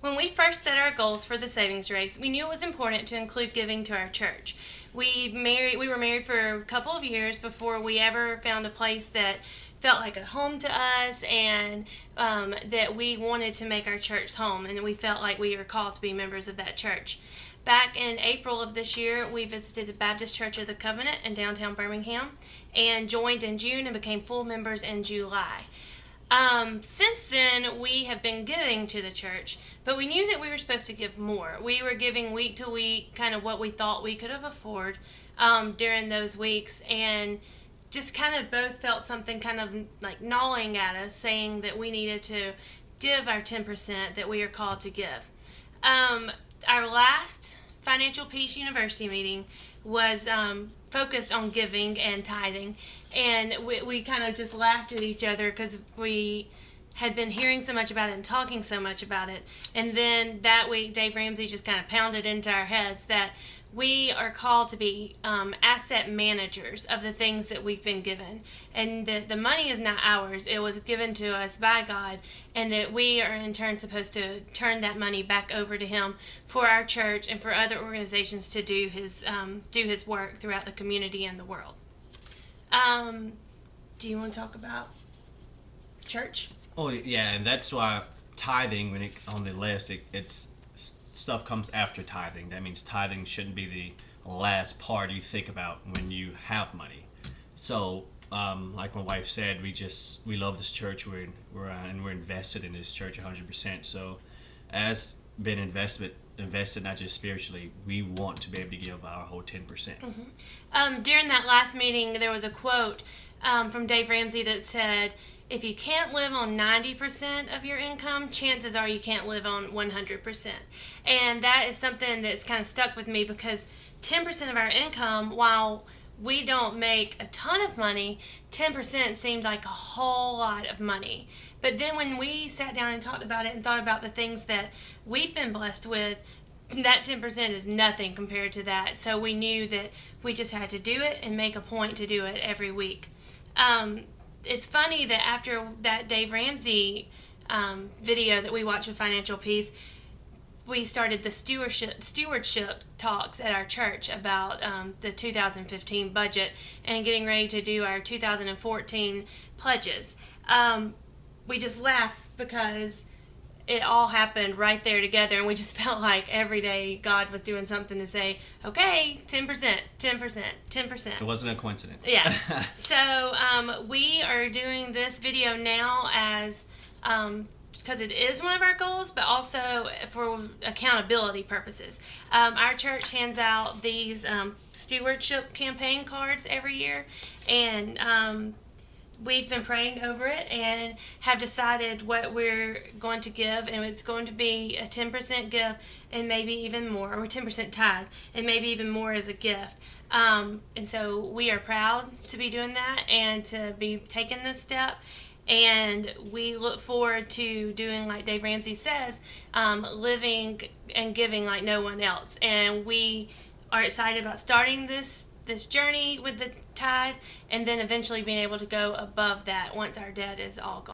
When we first set our goals for the savings race, we knew it was important to include giving to our church. We were married for a couple of years before we ever found a place that felt like a home to us, and that we wanted to make our church home, and we felt like we were called to be members of that church. Back in April of this year, we visited the Baptist Church of the Covenant in downtown Birmingham and joined in June and became full members in July. Since then, we have been giving to the church, but we knew that we were supposed to give more. We were giving week to week, kind of what we thought we could have afforded during those weeks, and just kind of both felt something kind of like gnawing at us, saying that we needed to give our 10% that we are called to give. Our last Financial Peace University meeting was focused on giving and tithing, and we kind of just laughed at each other because we had been hearing so much about it and talking so much about it. And then that week, Dave Ramsey just kind of pounded into our heads that we are called to be asset managers of the things that we've been given, and that the money is not ours. It was given to us by God, and that we are in turn supposed to turn that money back over to Him for our church and for other organizations to do His work throughout the community and the world. Do you want to talk about church? Oh yeah, and that's why tithing, when it on the list, it's stuff comes after tithing. That means tithing shouldn't be the last part you think about when you have money. So, like my wife said, we love this church. We're invested in this church 100%. So, as been invested not just spiritually, we want to be able to give our whole 10%. During that last meeting, there was a quote from Dave Ramsey that said, if you can't live on 90% of your income, chances are you can't live on 100%. And that is something that's kind of stuck with me, because 10% of our income, while we don't make a ton of money, 10% seemed like a whole lot of money. But then when we sat down and talked about it and thought about the things that we've been blessed with, that 10% is nothing compared to that. So we knew that we just had to do it and make a point to do it every week. It's funny that after that Dave Ramsey video that we watched with Financial Peace, we started the stewardship talks at our church about the 2015 budget and getting ready to do our 2014 pledges. We just laughed because it all happened right there together, and we just felt like every day God was doing something to say, okay, 10%, 10%, 10%. It wasn't a coincidence. Yeah. So we are doing this video now as because it is one of our goals, but also for accountability purposes. Our church hands out these stewardship campaign cards every year, and we've been praying over it and have decided what we're going to give, and it's going to be a 10% gift and maybe even more, or 10% tithe and maybe even more as a gift. And so we are proud to be doing that and to be taking this step, and we look forward to doing like Dave Ramsey says, living and giving like no one else. And we are excited about starting this journey with the tithe, and then eventually being able to go above that once our debt is all gone.